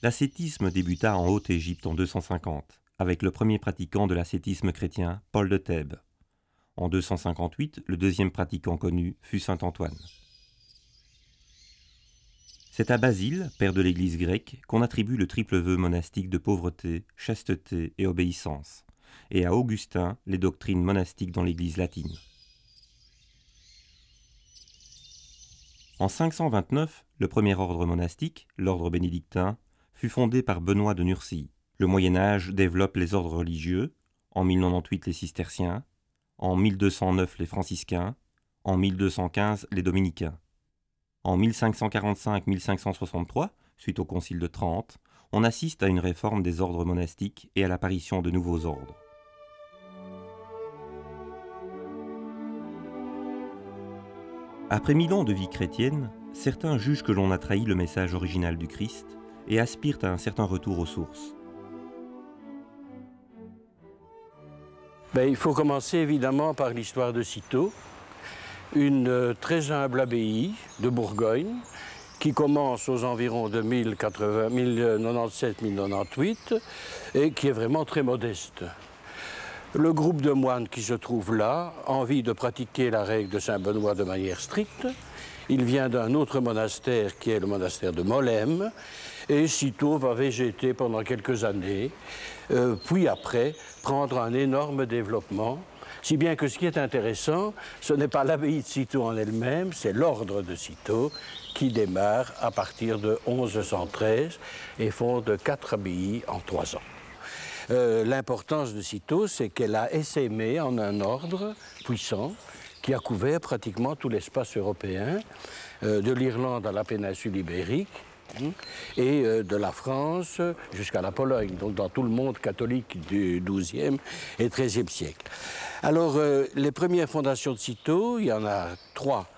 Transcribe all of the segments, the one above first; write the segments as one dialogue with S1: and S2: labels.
S1: L'ascétisme débuta en Haute-Égypte en 250, avec le premier pratiquant de l'ascétisme chrétien, Paul de Thèbes. En 258, le deuxième pratiquant connu fut saint Antoine. C'est à Basile, père de l'Église grecque, qu'on attribue le triple vœu monastique de pauvreté, chasteté et obéissance, et à Augustin les doctrines monastiques dans l'Église latine. En 529, le premier ordre monastique, l'ordre bénédictin, fut fondé par Benoît de Nursie. Le Moyen-Âge développe les ordres religieux, en 1098 les cisterciens, en 1209 les franciscains, en 1215 les dominicains. En 1545-1563, suite au Concile de Trente, on assiste à une réforme des ordres monastiques et à l'apparition de nouveaux ordres. Après 1000 ans de vie chrétienne, certains jugent que l'on a trahi le message original du Christ et aspirent à un certain retour aux sources.
S2: Il faut commencer évidemment par l'histoire de Cîteaux, une très humble abbaye de Bourgogne qui commence aux environs de 1097-1098 et qui est vraiment très modeste. Le groupe de moines qui se trouve là a envie de pratiquer la règle de Saint-Benoît de manière stricte. Il vient d'un autre monastère qui est le monastère de Molesme et Cîteaux va végéter pendant quelques années, puis après prendre un énorme développement. Si bien que ce qui est intéressant, ce n'est pas l'abbaye de Cîteaux en elle-même, c'est l'ordre de Cîteaux qui démarre à partir de 1113 et fonde 4 abbayes en 3 ans. L'importance de Cîteaux, c'est qu'elle a essaimé en un ordre puissant qui a couvert pratiquement tout l'espace européen, de l'Irlande à la péninsule ibérique, et de la France jusqu'à la Pologne, donc dans tout le monde catholique du XIIe et XIIIe siècle. Alors, les premières fondations de Cîteaux, il y en a 3.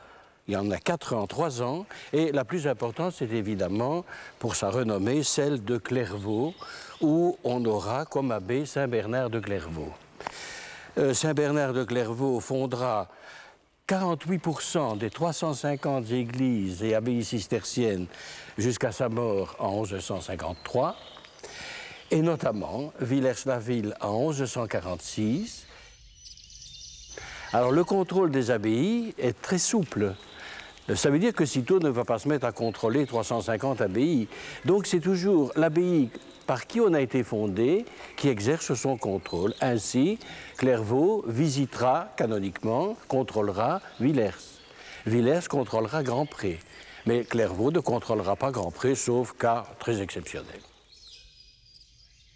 S2: Il y en a 4 en 3 ans, et la plus importante, c'est évidemment, pour sa renommée, celle de Clairvaux, où on aura comme abbé Saint-Bernard de Clairvaux. Saint-Bernard de Clairvaux fondera 48% des 350 églises et abbayes cisterciennes jusqu'à sa mort en 1153, et notamment Villers-la-Ville en 1146. Alors le contrôle des abbayes est très souple. Ça veut dire que Cîteaux ne va pas se mettre à contrôler 350 abbayes. Donc c'est toujours l'abbaye par qui on a été fondé qui exerce son contrôle. Ainsi, Clairvaux visitera canoniquement, contrôlera Villers. Villers contrôlera Grandpré. Mais Clairvaux ne contrôlera pas Grandpré, sauf cas très exceptionnels.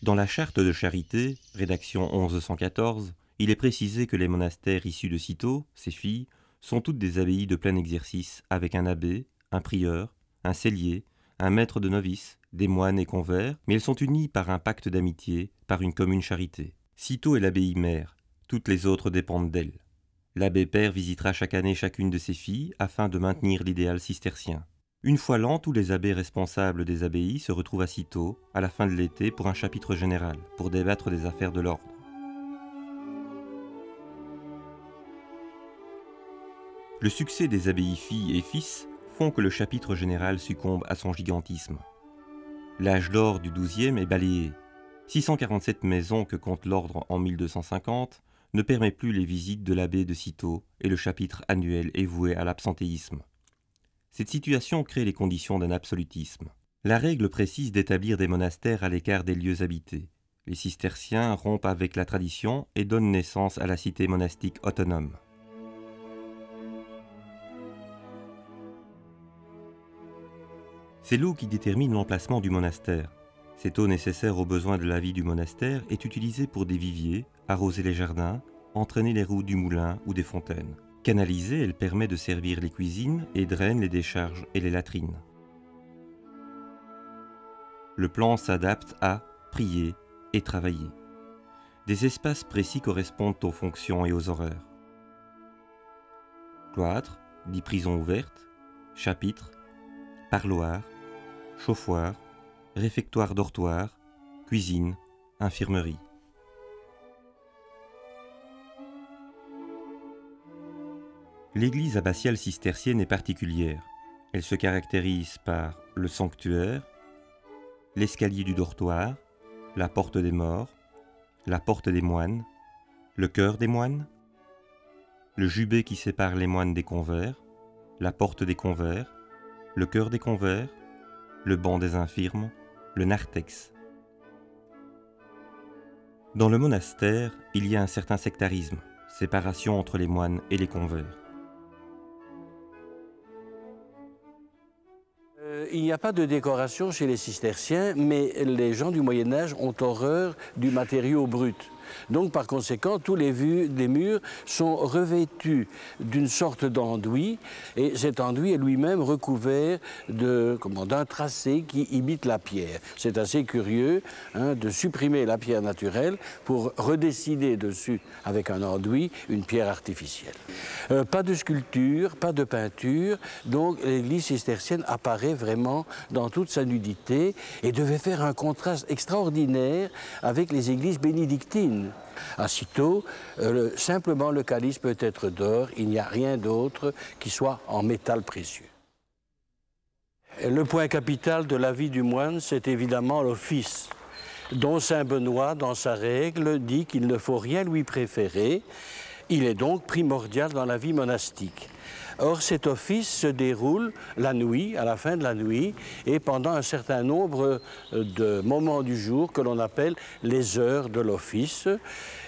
S1: Dans la charte de charité, rédaction 1114, il est précisé que les monastères issus de Cîteaux, ses filles, sont toutes des abbayes de plein exercice, avec un abbé, un prieur, un cellier, un maître de novices, des moines et convers, mais elles sont unies par un pacte d'amitié, par une commune charité. Cîteaux est l'abbaye mère, toutes les autres dépendent d'elle. L'abbé père visitera chaque année chacune de ses filles afin de maintenir l'idéal cistercien. Une fois l'an, tous les abbés responsables des abbayes se retrouvent à Cîteaux, à la fin de l'été, pour un chapitre général, pour débattre des affaires de l'ordre. Le succès des abbayes filles et fils font que le chapitre général succombe à son gigantisme. L'âge d'or du XIIe est balayé. 647 maisons que compte l'ordre en 1250 ne permet plus les visites de l'abbé de Cîteaux et le chapitre annuel est voué à l'absentéisme. Cette situation crée les conditions d'un absolutisme. La règle précise d'établir des monastères à l'écart des lieux habités. Les cisterciens rompent avec la tradition et donnent naissance à la cité monastique autonome. C'est l'eau qui détermine l'emplacement du monastère. Cette eau nécessaire aux besoins de la vie du monastère est utilisée pour des viviers, arroser les jardins, entraîner les roues du moulin ou des fontaines. Canalisée, elle permet de servir les cuisines et draine les décharges et les latrines. Le plan s'adapte à prier et travailler. Des espaces précis correspondent aux fonctions et aux horaires. Cloître, dit prison ouverte, chapitre, parloir, chauffoir, réfectoire-dortoir, cuisine, infirmerie. L'église abbatiale cistercienne est particulière. Elle se caractérise par le sanctuaire, l'escalier du dortoir, la porte des morts, la porte des moines, le chœur des moines, le jubé qui sépare les moines des convers, la porte des convers, le chœur des convers, le banc des infirmes, le narthex. Dans le monastère, il y a un certain sectarisme, séparation entre les moines et les convers.
S2: Il n'y a pas de décoration chez les cisterciens, mais les gens du Moyen-Âge ont horreur du matériau brut. Donc, par conséquent, tous les murs sont revêtus d'une sorte d'enduit, et cet enduit est lui-même recouvert d'un tracé qui imite la pierre. C'est assez curieux de supprimer la pierre naturelle pour redessiner dessus, avec un enduit, une pierre artificielle. Pas de sculpture, pas de peinture, donc l'église cistercienne apparaît vraiment dans toute sa nudité et devait faire un contraste extraordinaire avec les églises bénédictines. À Cîteaux, simplement le calice peut être d'or, il n'y a rien d'autre qui soit en métal précieux. Le point capital de la vie du moine, c'est évidemment l'office, dont saint Benoît, dans sa règle, dit qu'il ne faut rien lui préférer. Il est donc primordial dans la vie monastique. Or, cet office se déroule la nuit, à la fin de la nuit, et pendant un certain nombre de moments du jour que l'on appelle les heures de l'office,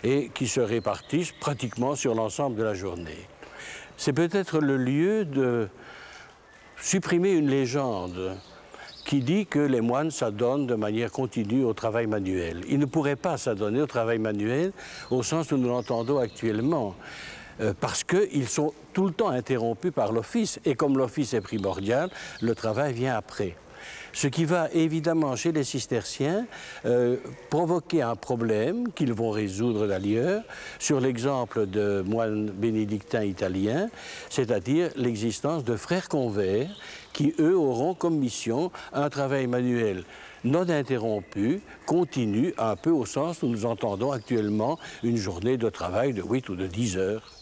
S2: et qui se répartissent pratiquement sur l'ensemble de la journée. C'est peut-être le lieu de supprimer une légende qui dit que les moines s'adonnent de manière continue au travail manuel. Ils ne pourraient pas s'adonner au travail manuel au sens où nous l'entendons actuellement, parce qu'ils sont tout le temps interrompus par l'office, et comme l'office est primordial, le travail vient après. Ce qui va évidemment chez les cisterciens provoquer un problème qu'ils vont résoudre d'ailleurs sur l'exemple de moines bénédictins italiens, c'est-à-dire l'existence de frères convers qui, eux, auront comme mission un travail manuel non interrompu, continu, un peu au sens où nous entendons actuellement une journée de travail de 8 ou de 10 heures.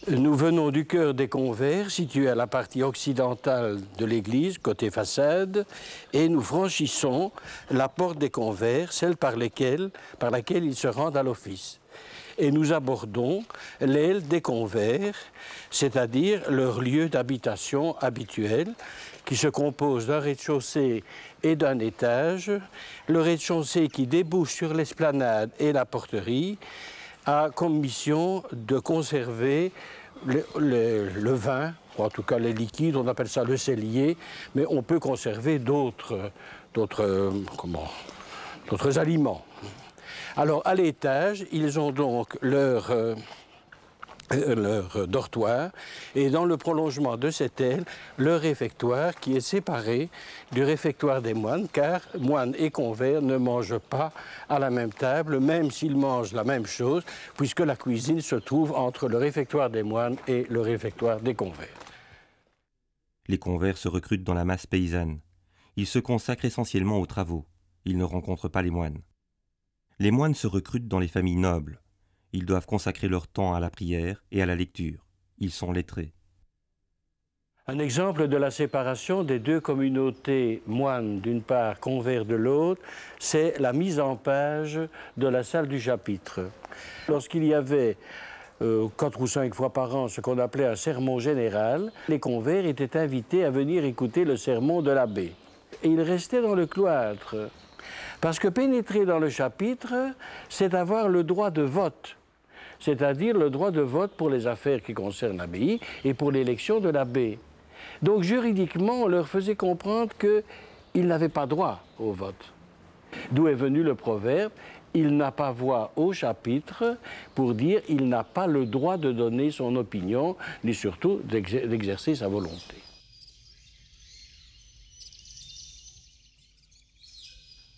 S2: Nous venons du chœur des convers, situé à la partie occidentale de l'église, côté façade, et nous franchissons la porte des convers, celle par laquelle ils se rendent à l'office. Et nous abordons l'aile des convers, c'est-à-dire leur lieu d'habitation habituel, qui se compose d'un rez-de-chaussée et d'un étage. Le rez-de-chaussée qui débouche sur l'esplanade et la porterie a comme mission de conserver le vin, ou en tout cas les liquides, on appelle ça le cellier, mais on peut conserver d'autres aliments. Alors, à l'étage, ils ont donc leur dortoir, et dans le prolongement de cette aile, leur réfectoire qui est séparé du réfectoire des moines, car moines et convers ne mangent pas à la même table, même s'ils mangent la même chose, puisque la cuisine se trouve entre le réfectoire des moines et le réfectoire des convers.
S1: Les convers se recrutent dans la masse paysanne. Ils se consacrent essentiellement aux travaux. Ils ne rencontrent pas les moines. Les moines se recrutent dans les familles nobles. Ils doivent consacrer leur temps à la prière et à la lecture. Ils sont lettrés.
S2: Un exemple de la séparation des deux communautés moines d'une part, convers de l'autre, c'est la mise en page de la salle du chapitre. Lorsqu'il y avait 4 ou 5 fois par an ce qu'on appelait un sermon général, les convers étaient invités à venir écouter le sermon de l'abbé. Et ils restaient dans le cloître. Parce que pénétrer dans le chapitre, c'est avoir le droit de vote, c'est-à-dire le droit de vote pour les affaires qui concernent l'abbaye et pour l'élection de l'abbé. Donc juridiquement, on leur faisait comprendre qu'ils n'avaient pas droit au vote. D'où est venu le proverbe « il n'a pas voix au chapitre » pour dire « il n'a pas le droit de donner son opinion, ni surtout d'exercer sa volonté ».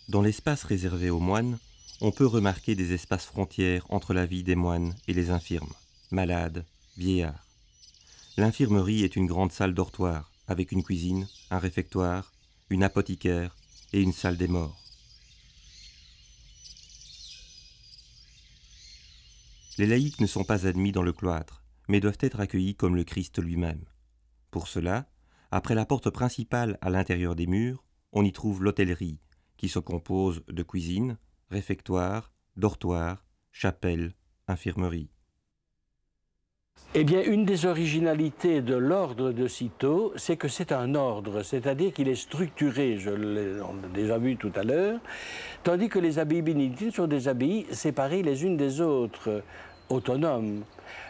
S1: Dans l'espace réservé aux moines, on peut remarquer des espaces frontières entre la vie des moines et les infirmes, malades, vieillards. L'infirmerie est une grande salle dortoir, avec une cuisine, un réfectoire, une apothicaire et une salle des morts. Les laïcs ne sont pas admis dans le cloître, mais doivent être accueillis comme le Christ lui-même. Pour cela, Après la porte principale à l'intérieur des murs, on y trouve l'hôtellerie, qui se compose de cuisine, réfectoire, dortoir, chapelle, infirmerie.
S2: Eh bien, une des originalités de l'ordre de Cîteaux, c'est que c'est un ordre, c'est-à-dire qu'il est structuré, on l'a déjà vu tout à l'heure, tandis que les abbayes bénédictines sont des abbayes séparées les unes des autres, autonomes.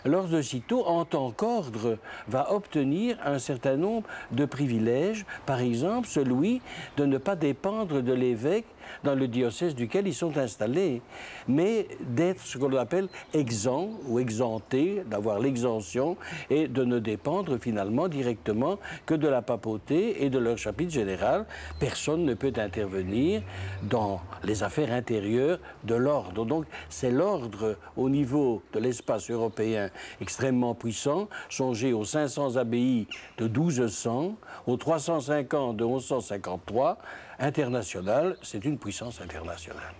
S2: L'ordre de Cîteaux, en tant qu'ordre, va obtenir un certain nombre de privilèges, par exemple celui de ne pas dépendre de l'évêque dans le diocèse duquel ils sont installés, mais d'être ce qu'on appelle exempt ou exempté, d'avoir l'exemption et de ne dépendre finalement directement que de la papauté et de leur chapitre général. Personne ne peut intervenir dans les affaires intérieures de l'ordre. Donc c'est l'ordre au niveau de l'espace européen extrêmement puissant. Songez aux 500 abbayes de 1200, aux 350 de 1153, international, c'est une puissance internationale.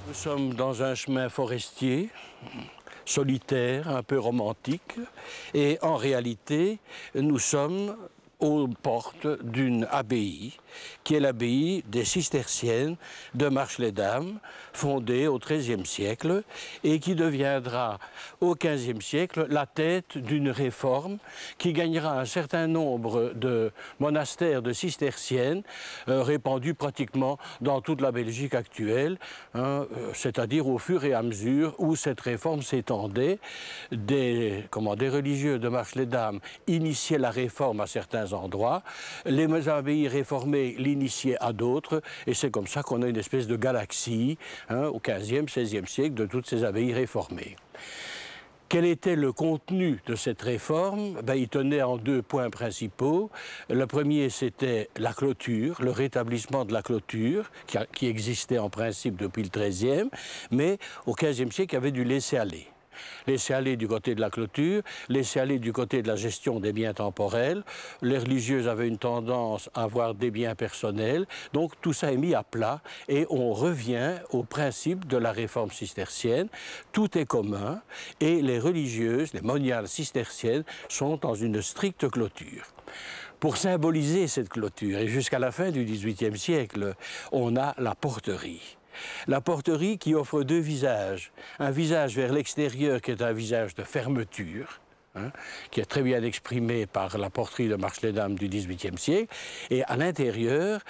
S2: Nous sommes dans un chemin forestier, solitaire, un peu romantique, et en réalité, nous sommes aux portes d'une abbaye, qui est l'abbaye des Cisterciennes de Marche-les-Dames, fondée au XIIIe siècle et qui deviendra au XVe siècle la tête d'une réforme qui gagnera un certain nombre de monastères de Cisterciennes répandus pratiquement dans toute la Belgique actuelle, c'est-à-dire au fur et à mesure où cette réforme s'étendait. Des religieux de Marche-les-Dames initiaient la réforme à certains endroits, les abbayes réformées l'initiaient à d'autres, et c'est comme ça qu'on a une espèce de galaxie au XVe, XVIe siècle de toutes ces abbayes réformées. Quel était le contenu de cette réforme? Il tenait en deux points principaux. Le premier, c'était la clôture, le rétablissement de la clôture, qui existait en principe depuis le XIIIe, mais au XVe siècle, il y avait du laisser-aller. Laisser-aller du côté de la clôture, laisser-aller du côté de la gestion des biens temporels. Les religieuses avaient une tendance à avoir des biens personnels, donc tout ça est mis à plat et on revient au principe de la réforme cistercienne. Tout est commun et les religieuses, les moniales cisterciennes, sont dans une stricte clôture. Pour symboliser cette clôture, et jusqu'à la fin du XVIIIe siècle, on a la porterie. La porterie qui offre deux visages. Un visage vers l'extérieur qui est un visage de fermeture, qui est très bien exprimé par la porterie de Marche-les-Dames du XVIIIe siècle. Et à l'intérieur,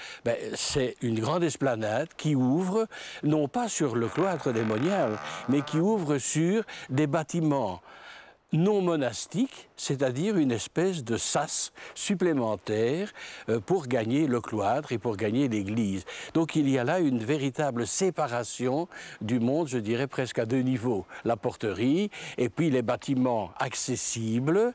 S2: c'est une grande esplanade qui ouvre, non pas sur le cloître des moniales, mais qui ouvre sur des bâtiments non monastique, c'est-à-dire une espèce de sas supplémentaire pour gagner le cloître et pour gagner l'église. Donc il y a là une véritable séparation du monde, je dirais presque à deux niveaux. La porterie et puis les bâtiments accessibles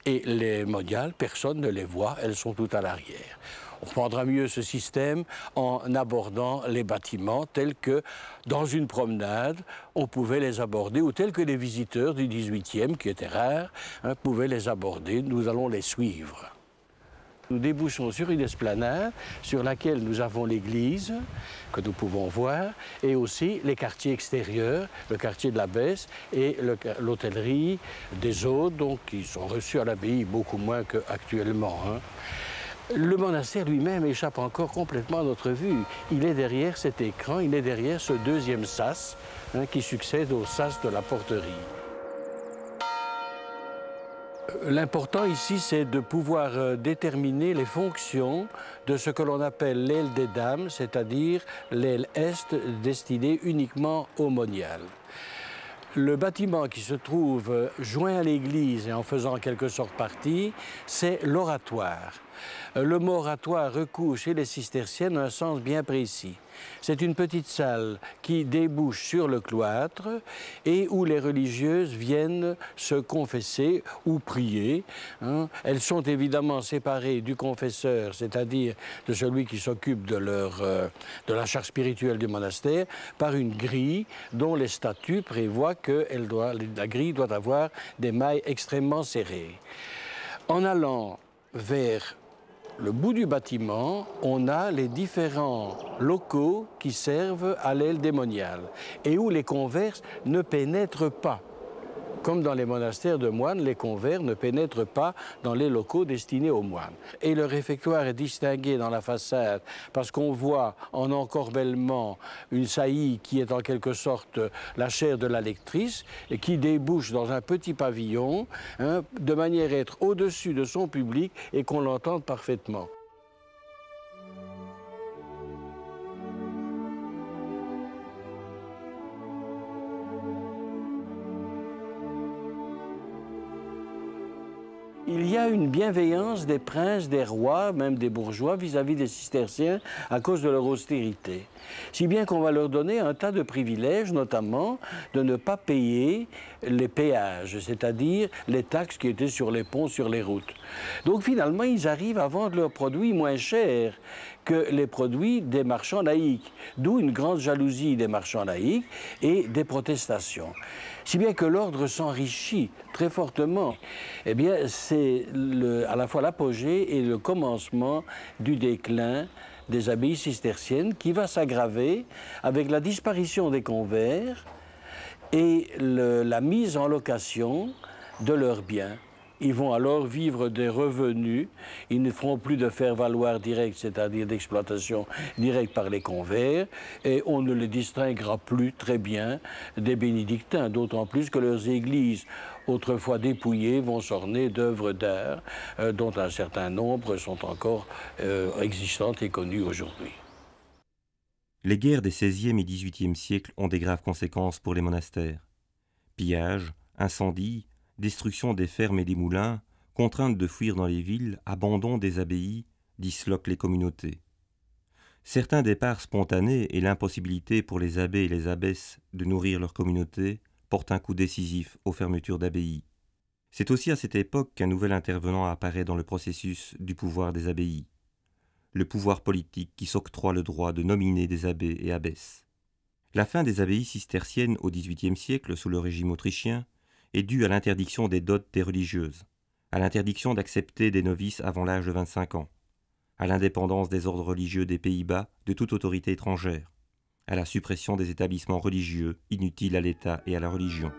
S2: et les moniales, personne ne les voit, elles sont toutes à l'arrière. On comprendra mieux ce système en abordant les bâtiments tels que, dans une promenade, on pouvait les aborder, ou tels que les visiteurs du XVIIIe, qui étaient rares, pouvaient les aborder. Nous allons les suivre. Nous débouchons sur une esplanade sur laquelle nous avons l'église, que nous pouvons voir, et aussi les quartiers extérieurs, le quartier de l'Abbesse et l'hôtellerie des Audes, donc qui sont reçus à l'abbaye beaucoup moins qu'actuellement. Le monastère lui-même échappe encore complètement à notre vue. Il est derrière cet écran, il est derrière ce deuxième sas qui succède au sas de la porterie. L'important ici, c'est de pouvoir déterminer les fonctions de ce que l'on appelle l'aile des dames, c'est-à-dire l'aile est destinée uniquement aux moniales. Le bâtiment qui se trouve joint à l'église et en faisant en quelque sorte partie, c'est l'oratoire. Le mot oratoire recouvre chez les cisterciennes un sens bien précis. C'est une petite salle qui débouche sur le cloître et où les religieuses viennent se confesser ou prier. Elles sont évidemment séparées du confesseur, c'est-à-dire de celui qui s'occupe de la charge spirituelle du monastère, par une grille dont les statuts prévoient que la grille doit avoir des mailles extrêmement serrées. En allant vers le bout du bâtiment, on a les différents locaux qui servent à l'aile démoniale et où les converses ne pénètrent pas. Comme dans les monastères de moines, les convers ne pénètrent pas dans les locaux destinés aux moines. Et le réfectoire est distingué dans la façade parce qu'on voit en encorbellement une saillie qui est en quelque sorte la chaire de la lectrice et qui débouche dans un petit pavillon, hein, de manière à être au-dessus de son public et qu'on l'entende parfaitement. Il y a une bienveillance des princes, des rois, même des bourgeois vis-à-vis des cisterciens à cause de leur austérité. Si bien qu'on va leur donner un tas de privilèges, notamment de ne pas payer les péages, c'est-à-dire les taxes qui étaient sur les ponts, sur les routes. Donc finalement, ils arrivent à vendre leurs produits moins chers que les produits des marchands laïcs, d'où une grande jalousie des marchands laïcs et des protestations. Si bien que l'ordre s'enrichit très fortement. Eh bien, c'est à la fois l'apogée et le commencement du déclin des abbayes cisterciennes qui va s'aggraver avec la disparition des convers et la mise en location de leurs biens. Ils vont alors vivre des revenus, ils ne feront plus de faire-valoir direct, c'est-à-dire d'exploitation directe par les convers, et on ne les distinguera plus très bien des bénédictins, d'autant plus que leurs églises, autrefois dépouillées, vont s'orner d'œuvres d'art, dont un certain nombre sont encore existantes et connues aujourd'hui.
S1: Les guerres des XVIe et XVIIIe siècles ont des graves conséquences pour les monastères. Pillages, incendies, destruction des fermes et des moulins, contrainte de fuir dans les villes, abandon des abbayes, disloquent les communautés. Certains départs spontanés et l'impossibilité pour les abbés et les abbesses de nourrir leur communauté portent un coup décisif aux fermetures d'abbayes. C'est aussi à cette époque qu'un nouvel intervenant apparaît dans le processus du pouvoir des abbayes, le pouvoir politique qui s'octroie le droit de nominer des abbés et abbesses. La fin des abbayes cisterciennes au XVIIIe siècle sous le régime autrichien est due à l'interdiction des dots des religieuses, à l'interdiction d'accepter des novices avant l'âge de 25 ans, à l'indépendance des ordres religieux des Pays-Bas de toute autorité étrangère, à la suppression des établissements religieux inutiles à l'État et à la religion.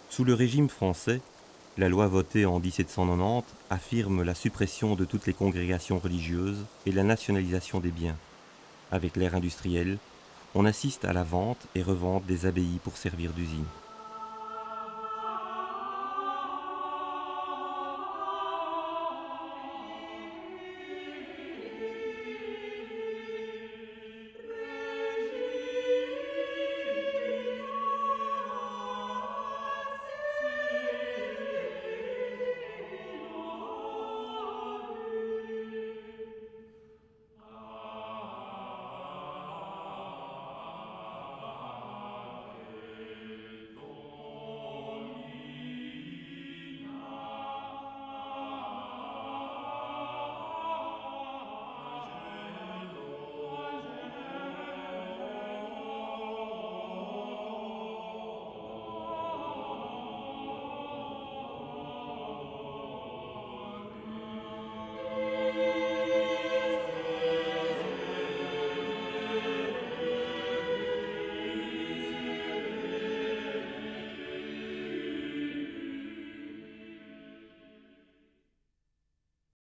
S1: Sous le régime français, la loi votée en 1790 affirme la suppression de toutes les congrégations religieuses et la nationalisation des biens. Avec l'ère industrielle, on assiste à la vente et revente des abbayes pour servir d'usine.